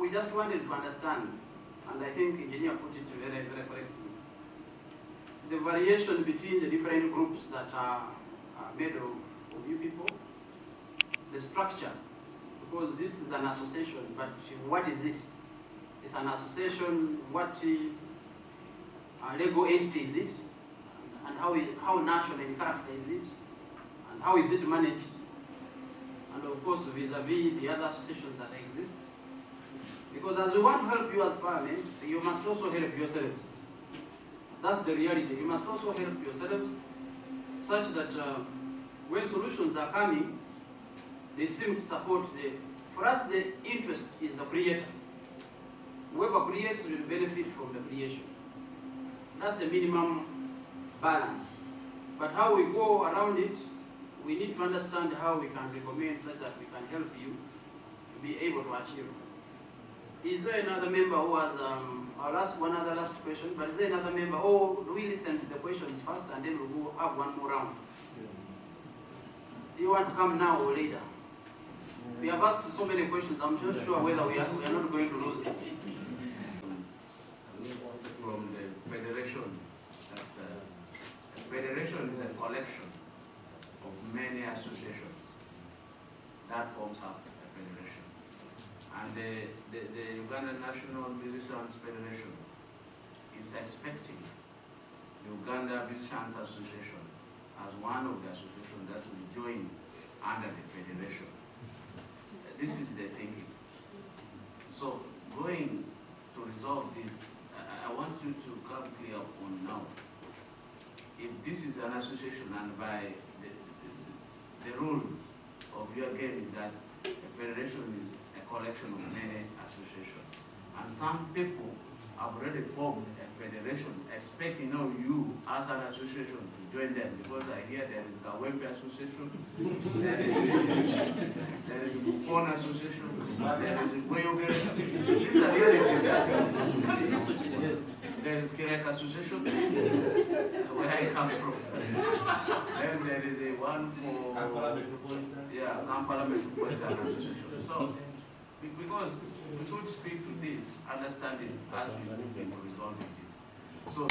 we just wanted to understand, and I think engineer put it very, very correctly, the variation between the different groups that are made of you people, the structure, because this is an association, but what is it? It's an association, what legal entity is it, and how national in character is it, and how is it managed, and of course vis-a-vis the other associations that exist. Because as we want to help you as Parliament, you must also help yourselves. That's the reality. You must also help yourselves such that when solutions are coming, they seem to support for us the interest is the creator. Whoever creates will benefit from the creation. That's the minimum balance. But how we go around it, we need to understand how we can recommend such that we can help you to be able to achieve. Is there another member who has, I'll ask one other last question, but is there another member, or do we listen to the questions first and then we'll have one more round? Do you want to come now or later? We have asked so many questions, I'm not sure whether we are not going to lose. From the federation, that a federation is a collection of many associations that forms up a federation. And the Uganda National Musicians Federation is expecting the Uganda Musicians Association as one of the associations that will join under the federation. This is the thinking. So going to resolve this, I want you to come clear on now. If this is an association and by the rule of your game is that a federation is a collection of many associations. And some people have already formed a federation expecting now you as an association to join them, because I hear there is the Eroopye Association, there is a Bukon Association, there is a Goyoge. These are realities. There is Kirek Association, where I come from. Then there is a one for Kampala Metropolitan Association. So, because we should speak to this, understand it as we move into resolving this. So,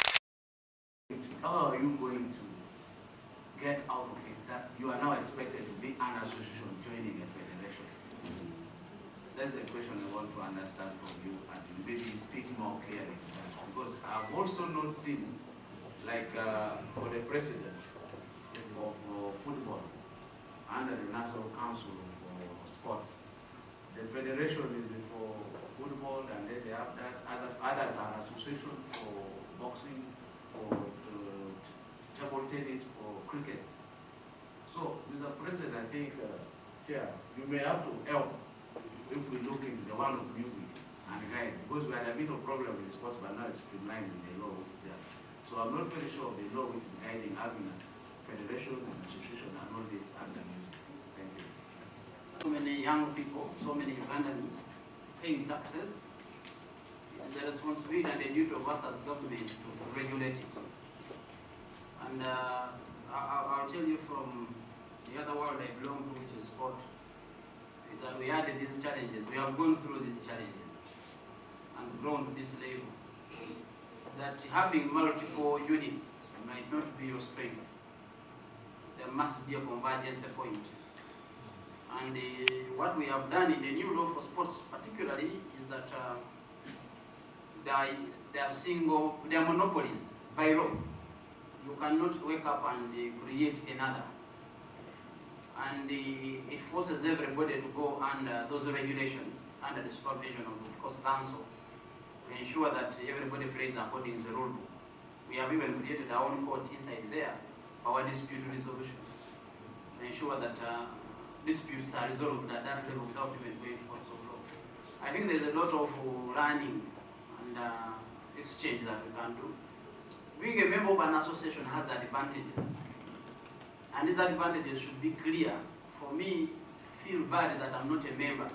how are you going to get out of it that you are now expected to be an association joining a federation? That's the question I want to understand from you, and maybe you speak more clearly. Because I've also not seen, like for the president of football under the National Council for Sports, the federation is for football, and then they have that others are association for boxing, for table tennis, for cricket. So, Mr. President, I think, Chair, you may have to help if we look into the one of music and guide, because we had a bit of problem with the sports, but now it's streamlined in the law which is there. So I'm not very sure of the law which is guiding having a federation and association and all this under music. Thank you. So many young people, so many Ugandans paying taxes, and the responsibility and the duty of us as government to regulate it. And I'll tell you from the other world I belong to, which is sport, is that we had these challenges. We have gone through these challenges and grown to this level. That having multiple units might not be your strength. There must be a convergence point. And what we have done in the new law for sports particularly is that they are monopolies by law. You cannot wake up and create another. And it forces everybody to go under those regulations, under the supervision of course, council, to ensure that everybody plays according to the rule book. We have even created our own court inside there, our dispute resolution, to ensure that disputes are resolved at that level without even going to courts of law. I think there's a lot of learning and exchange that we can do. Being a member of an association has advantages, and these advantages should be clear. For me to feel bad that I'm not a member,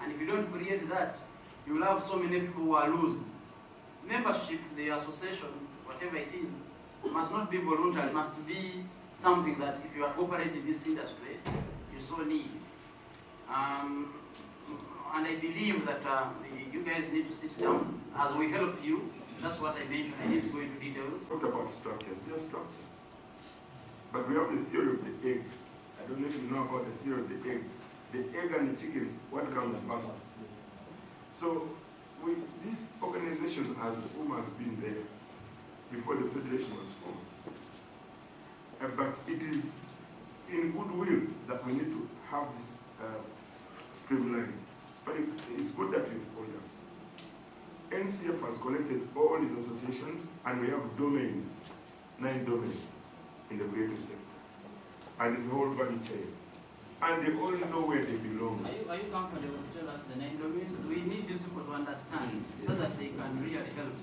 and if you don't create that, you will have so many people who are losers. Membership to the association, whatever it is, must not be voluntary, it must be something that if you are to operate in this industry, you so need. and I believe that you guys need to sit down as we help you. That's what I mentioned. I need to go into details. What about structures? They are structures. But we have the theory of the egg. I don't know if you know about the theory of the egg. The egg and the chicken, what comes first? So this organization has almost been there before the federation was formed. But it is in goodwill that we need to have this streamlined. But it's good that you've called us. NCF has collected all these associations, and we have domains, 9 domains in the creative sector. And it's a whole value chain. And they all know where they belong. Are you comfortable to tell us the 9 domains? We need these people to understand so that they can really help.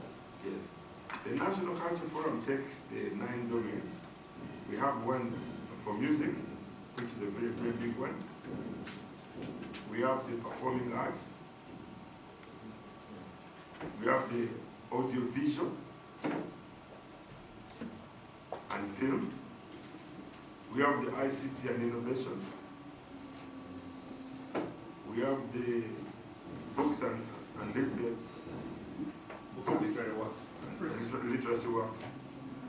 Yes. The National Culture Forum takes the 9 domains. We have one for music, which is a very, very big one. We have the performing arts. We have the audio-visual and film. We have the ICT and innovation. We have the books and literary works. Literacy works.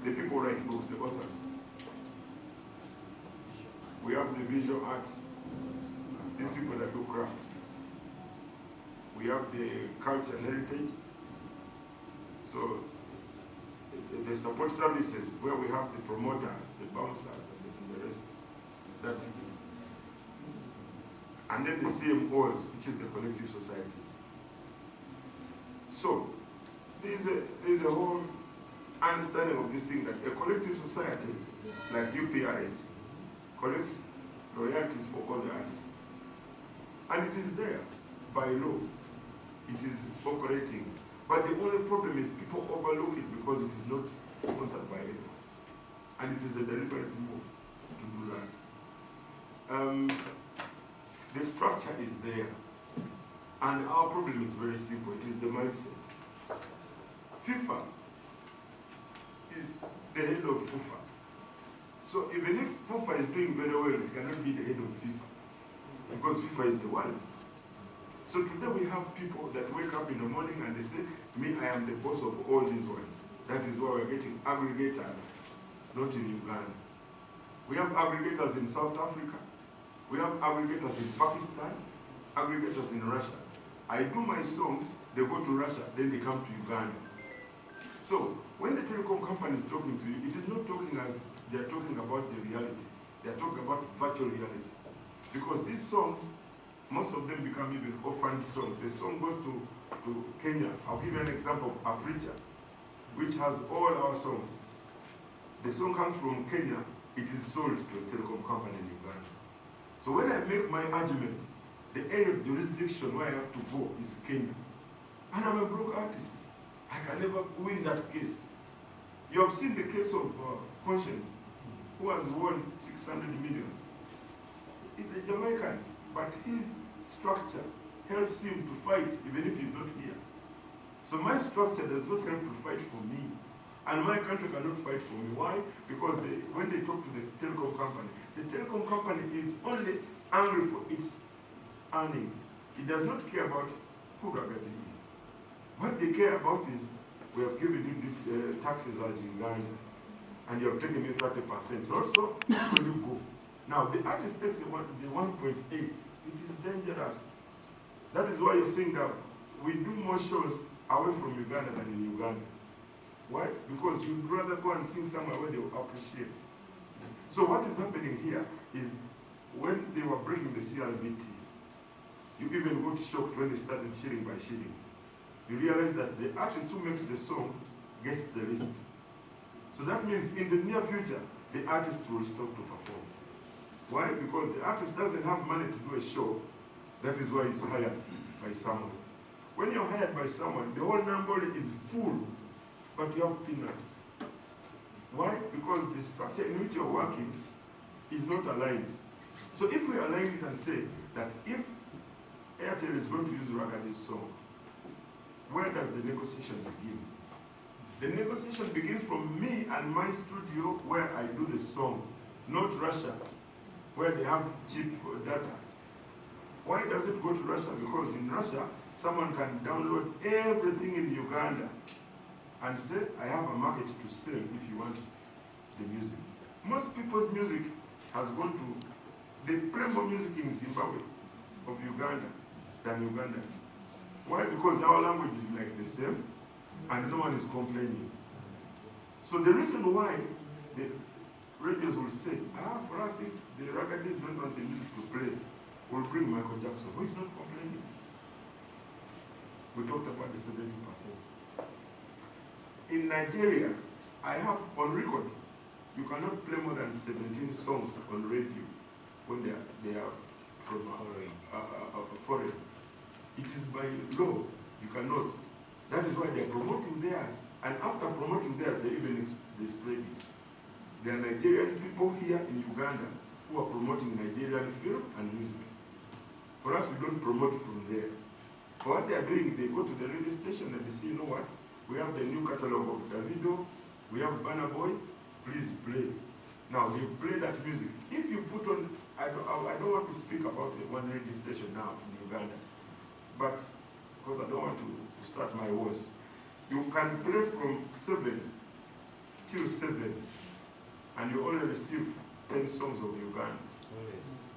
The people write books, the authors. We have the visual arts. These people that do crafts. We have the culture and heritage. So the support services where we have the promoters, the bouncers, and the rest. That and then the CMOs, which is the collective societies. So there's a whole understanding of this thing that a collective society like UPRS collects royalties for all the artists. And it is there by law. It is operating. But the only problem is people overlook it because it is not sponsored by anyone. And it is a deliberate move to do that. The structure is there. And our problem is very simple. It is the mindset. FIFA is the head of FIFA. So even if FIFA is doing very well, it cannot be the head of FIFA. Because FIFA is the world. So today we have people that wake up in the morning and they say, me, I am the boss of all these ones. That is why we're getting aggregators, not in Uganda. We have aggregators in South Africa. We have aggregators in Pakistan, aggregators in Russia. I do my songs, they go to Russia, then they come to Uganda. So when the telecom company is talking to you, it is not talking as they're talking about the reality. They're talking about virtual reality. Because these songs, most of them become even orphaned songs. The song goes to Kenya. I'll give you an example of Africa, which has all our songs. The song comes from Kenya, it is sold to a telecom company in Uganda. So when I make my argument, the area of jurisdiction where I have to go is Kenya. And I'm a broke artist. I can never win that case. You have seen the case of Conscience, who has won 600 million. He's a Jamaican, but his structure helps him to fight even if he's not here. So my structure does not help to fight for me. And my country cannot fight for me. Why? Because when they talk to the telecom company is only angry for its earning. It does not care about who Ragati is. What they care about is, we have given you taxes as Uganda, and you have taken me 30%. Also, so you go. Now, the artist takes the 1.8. It is dangerous. That is why you're seeing that we do more shows away from Uganda than in Uganda. Why? Because you'd rather go and sing somewhere where they will appreciate. So what is happening here is when they were breaking the CLBT, you even got shocked when they started shilling by shilling. You realize that the artist who makes the song gets the list. So that means in the near future, the artist will stop to perform. Why? Because the artist doesn't have money to do a show. That is why he's hired by someone. When you're hired by someone, the whole number is full, but you have peanuts. Why? Because the structure in which you're working is not aligned. So if we align it and say that if Airtel is going to use Ragadi's song, where does the negotiation begin? The negotiation begins from me and my studio where I do the song, not Russia, where they have cheap data. Why does it go to Russia? Because in Russia, someone can download everything in Uganda and say, I have a market to sell if you want the music. Most people's music has gone to, they play more music in Zimbabwe of Uganda than Ugandans. Why? Because our language is like the same and no one is complaining. So the reason why the radios will say, for us, if the raggadis don't want the music to play, we'll bring Michael Jackson, who is not complaining. We talked about the 70%. In Nigeria, I have on record, you cannot play more than 17 songs on radio when they are from foreign. It is by law, you cannot. That is why they are promoting theirs. And after promoting theirs, they even they spread it. There are Nigerian people here in Uganda who are promoting Nigerian film and music. For us, we don't promote from there. For what they are doing, they go to the radio station and they say, you know what? We have the new catalog of Davido, we have Burna Boy, please play. Now, they play that music. If you put on, I don't want to speak about one radio station now in Uganda, but because I don't want to start my wars. You can play from 7 till 7, and you only receive 10 songs of Uganda.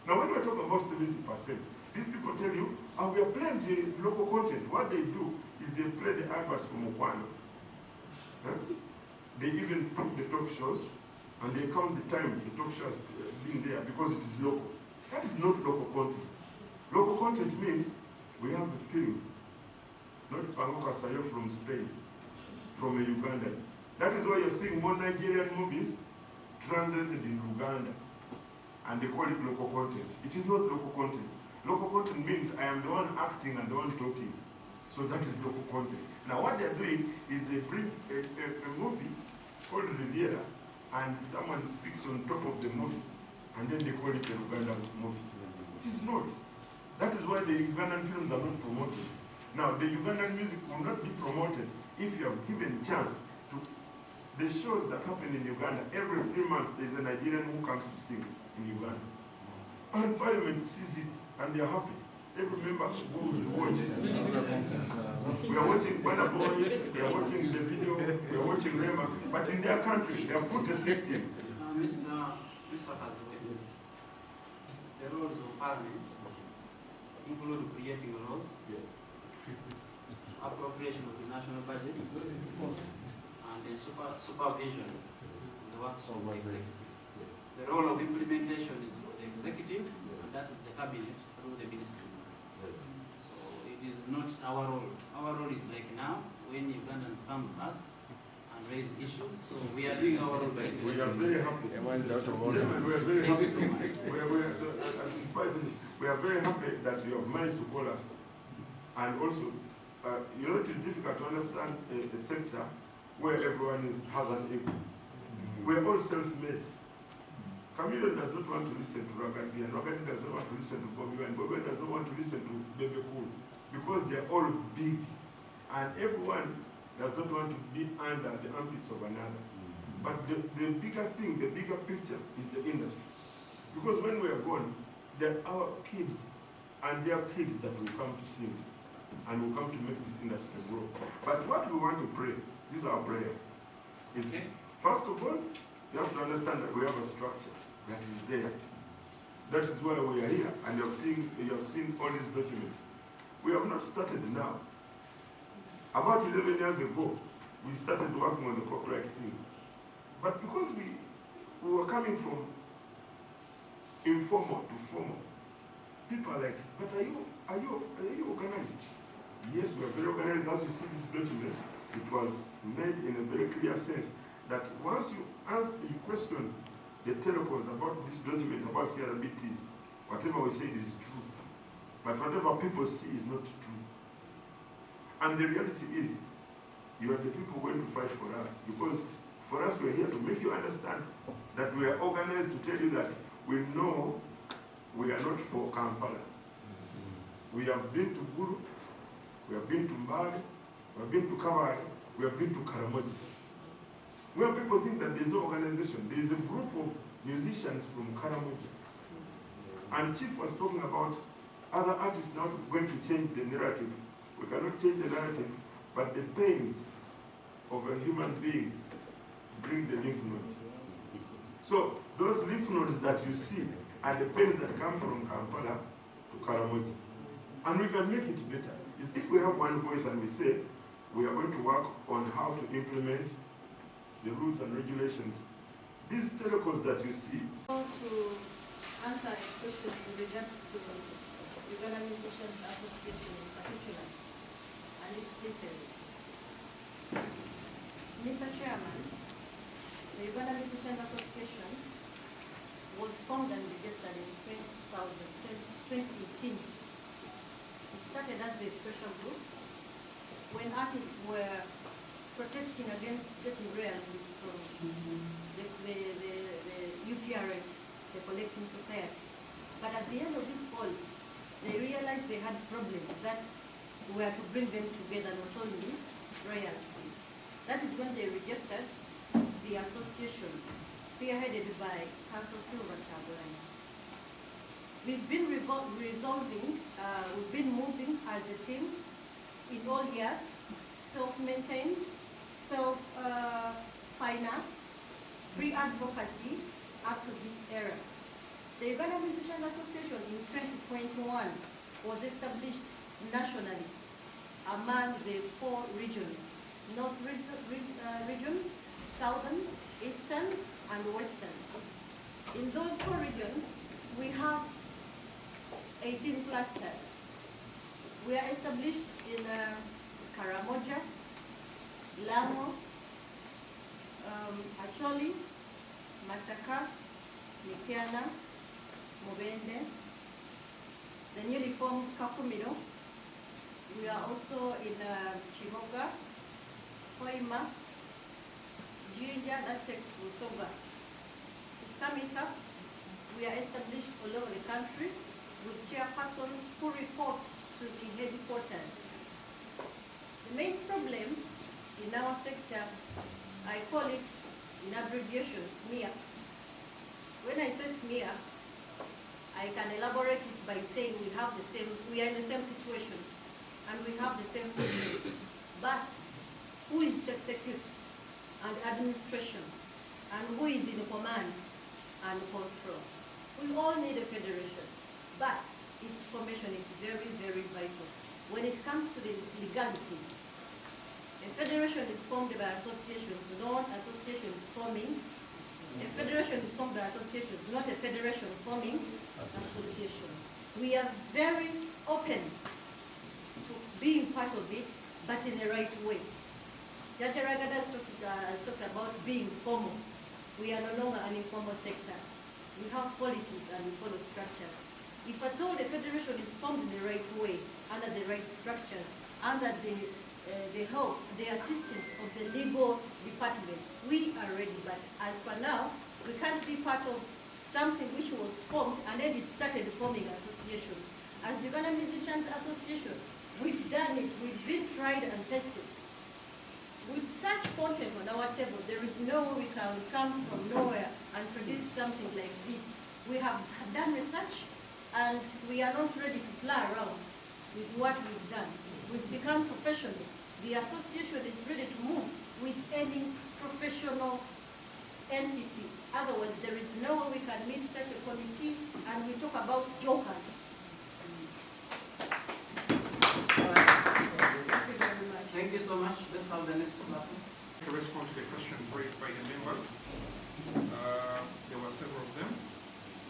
Now, when we're talking about 70%, these people tell you, we are playing the local content. What they do is they play the adverts from Okwano. They even put the talk shows, and they count the time the talk show has been there because it is local. That is not local content. Local content means we have the film, not Pangoka Sayo from Spain, from a Ugandan. That is why you're seeing more Nigerian movies translated in Uganda, and they call it local content. It is not local content. Local content means I am the one acting and the one talking. So that is local content. Now what they're doing is they bring a movie called Riviera, and someone speaks on top of the movie, and then they call it a Ugandan movie. It is not. That is why the Ugandan films are not promoted. Now the Ugandan music will not be promoted if you have given chance to the shows that happen in Uganda. Every 3 months there is a Nigerian who comes to sing in Uganda. And Parliament sees it and they are happy. Every member goes to watch it. We are watching Burna Boy, they are watching the video, we are watching Rema, but in their country they have put a system. Mr. President, the roles of Parliament include creating laws, Yes. appropriation of the national budget, and the supervision of the works of the executive. The role of implementation is for the executive, and that is the cabinet through the ministry. So it is not our role. Our role is like now, when Ugandans come to us and raise issues, so we are doing our role by executive. We are very happy. Everyone's out of order. We are very happy. We are very happy that you have managed to call us. And also, you know, it is difficult to understand a sector where everyone has an ego. We are all self-made. Chameleon does not want to listen to Ragadi, and Ragadi does not want to listen to Bobby, and Bobby does not want to listen to Baby Cool, because they are all big, and everyone does not want to be under the armpits of another. But the bigger thing, the bigger picture is the industry. Because when we are gone, there are our kids, and their kids that will come to sing, and will come to make this industry grow. But what we want to pray, this is our prayer, is first of all, you have to understand that we have a structure that is there. That is why we are here, and you have seen all these documents. We have not started now. About 11 years ago, we started working on the copyright thing. But because we were coming from informal to formal, people are like, but are you organized? Yes, we are very organized. As you see this document, it was made in a very clear sense that once you question the telecos about this document, about CRBTs, whatever we say is true. But whatever people see is not true. And the reality is, you are the people going to fight for us. Because for us, we are here to make you understand that we are organized to tell you that we know we are not for Kampala. We have been to Gulu, we have been to Mbale, we have been to Kabale, we have been to Karamoji. Where people think that there is no organization, there is a group of musicians from Karamoji. And Chief was talking about other artists not going to change the narrative. We cannot change the narrative, but the pains of a human being bring the lymph node. So those lymph nodes that you see are the pains that come from Kampala to Karamoja. And we can make it better. Is if we have one voice and we say, we are going to work on how to implement the rules and regulations. These telecos that you see. To answer a question in regards to the Uganda Musicians Association in particular and its details. Mr. Chairman, the Uganda Musicians Association was formed and registered in 2018. It started as a pressure group when artists were protesting against getting royalties from the UPRS, the Collecting Society. But at the end of it all, they realized they had problems that were to bring them together, not only royalties. That is when they registered the association, spearheaded by Council Silver Chagulanyi. We've been we've been moving as a team in all years, self-maintained, self-financed, free advocacy up to this era. The Uganda Musicians Association in 2021 was established nationally among the 4 regions: North region, Southern, Eastern, and Western. In those 4 regions, we have 18 clusters. We are established in Karamoja, Lamu, Acholi, Masaka, Mityana, Mubende, the newly formed Kakumiro. We are also in Chiboga, Hoima, Jinja, that takes Busoga. To sum it up, we are established all over the country with chairpersons who report to the headquarters. The main problem in our sector, I call it in abbreviation SMEA. When I say SMEA, I can elaborate it by saying we are in the same situation and we have the same problem. But who is to execute and administration, and who is in command and control? We all need a federation, but its formation is very, very vital. When it comes to the legalities, a federation is formed by associations, not associations forming. A federation is formed by associations, not a federation forming associations. We are very open to being part of it, but in the right way. Jaja Ragada has talked about being formal. We are no longer an informal sector. We have policies and we follow structures. If at all the federation is formed in the right way, under the right structures, under the help, the assistance of the legal department, we are ready. But as for now, we can't be part of something which was formed and then it started forming associations. As the Uganda Musicians Association, we've done it, we've been tried and tested. With such content on our table, there is no way we can come from nowhere and produce something like this. We have done research and we are not ready to play around with what we've done. We've become professionals. The association is ready to move with any professional entity. Otherwise, there is no way we can meet such a committee and we talk about jokers. Thank you so much. Let's have the next person. To respond to the question raised by the members, there were several of them,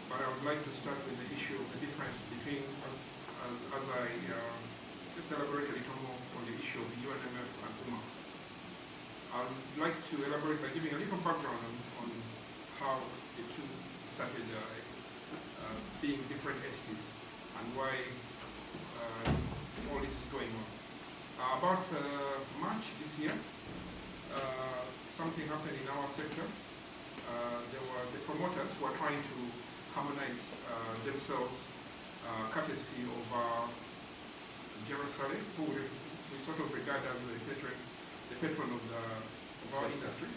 but I would like to start with the issue of the difference between, as I just elaborate a little more on the issue of the UNMF and UMA. I would like to elaborate by giving a little background on how the two started being different entities and why all this is going on. About March this year, something happened in our sector. There were the promoters who were trying to harmonize themselves, courtesy of Jerusalem, who we sort of regard as the patron of our industry,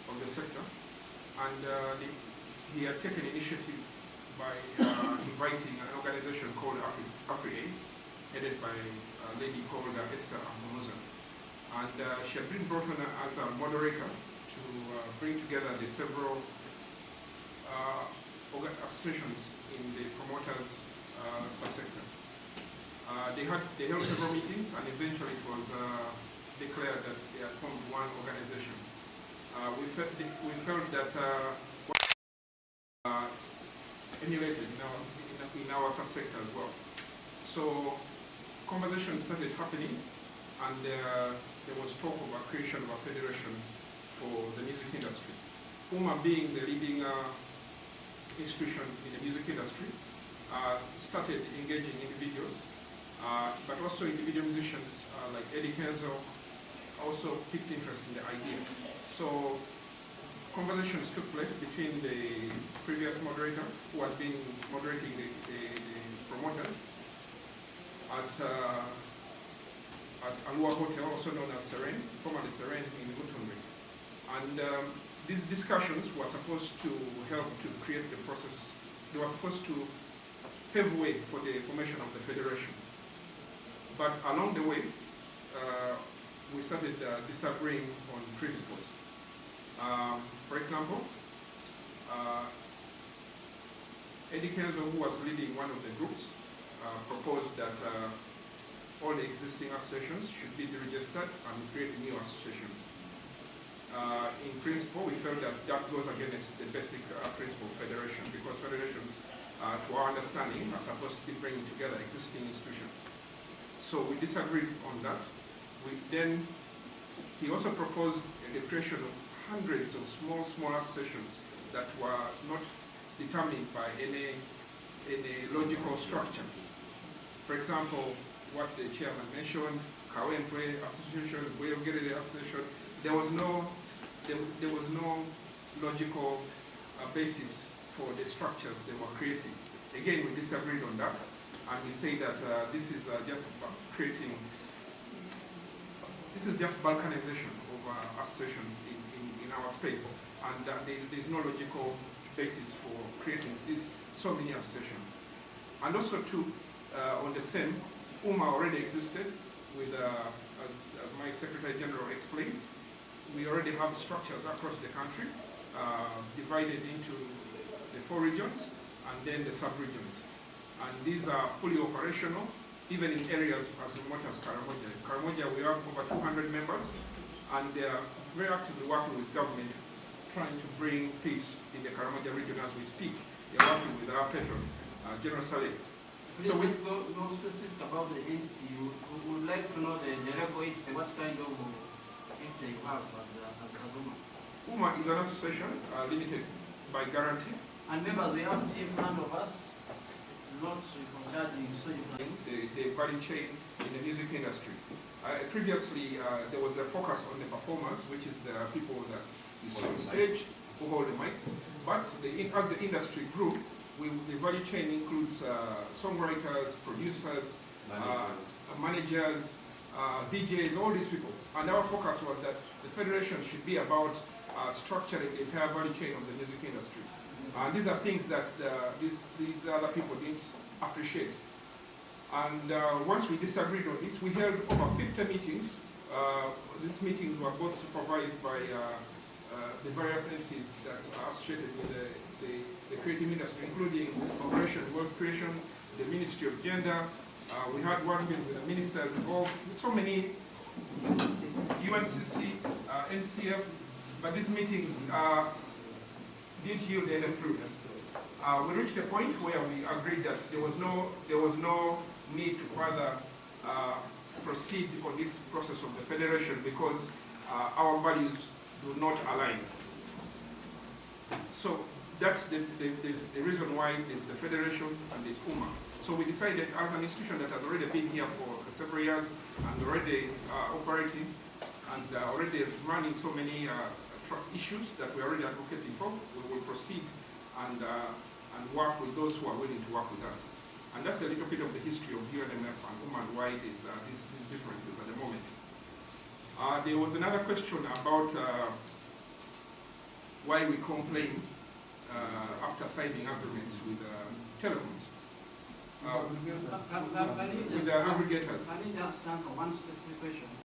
of the sector. And he had taken initiative by inviting an organization called Eroopye, headed by a lady called Esther Amuza. And she had been brought on as a moderator to bring together the several associations in the promoters subsector. They held several meetings, and eventually it was declared that they had formed one organization. We felt that emulated in our subsector as well. So conversations started happening, and there was talk of a creation of a federation for the music industry. UMA, being the leading institution in the music industry, started engaging individuals, but also individual musicians like Eddy Kenzo also piqued interest in the idea. So conversations took place between the previous moderator, who had been moderating the promoters, at Alua Hotel, also known as Serene, formerly Serene in Butunri. And these discussions were supposed to help to create the process. They were supposed to pave way for the formation of the federation. But along the way, we started disagreeing on principles. For example, Eddy Kenzo, who was leading one of the groups, proposed that all the existing associations should be deregistered and create new associations. In principle, we felt that that goes against the basic principle of federation, because federations, to our understanding, are supposed to be bringing together existing institutions. So we disagreed on that. He also proposed the creation of hundreds of small associations that were not determined by any logical structure. For example, what the chairman mentioned, Kawenpwe Association, Bweyogere Association, there was no logical basis for the structures they were creating. Again, we disagreed on that, and we say that this is just creating, this is just balkanization of associations in our space, and there's no logical basis for creating so many associations. And also too, on the same, UMA already existed with, as my Secretary General explained, we already have structures across the country, divided into the 4 regions and then the sub-regions. And these are fully operational, even in areas as remote as Karamoja. In Karamoja, we have over 200 members, and they are very actively working with government, trying to bring peace in the Karamoja region as we speak. They are working with our patron, General Saleh. So we go specific about the entity. We would like to know the Erebo entity, what kind of entity you have as UMA. UMA is an association limited by guarantee. And members, we have team in front of us, not from charging, so you can... The value chain in the music industry. Previously, there was a focus on the performers, which is the people that you see on stage, who hold the mics. But as the industry grew, the value chain includes songwriters, producers, managers, DJs, all these people. And our focus was that the federation should be about structuring the entire value chain of the music industry. These are things that these other people didn't appreciate. And once we disagreed on this, we held over 50 meetings. These meetings were both supervised by the various entities that are associated with the creative industry, including Operation Wealth Creation, the Ministry of Gender. We had one with the ministers involved, so many, UNCC, NCF, but these meetings didn't yield any fruit. We reached a point where we agreed that there was no need to further proceed on this process of the federation, because our values do not align. So that's the reason why there's the federation and there's UMA. So we decided, as an institution that has already been here for several years and already operating and already running so many issues that we're already advocating for, we will proceed and work with those who are willing to work with us. And that's a little bit of the history of UNMF and UMA and why there's these differences at the moment. There was another question about why we complain after signing agreements with telecoms. Can With the aggregators. I just answer one specific question?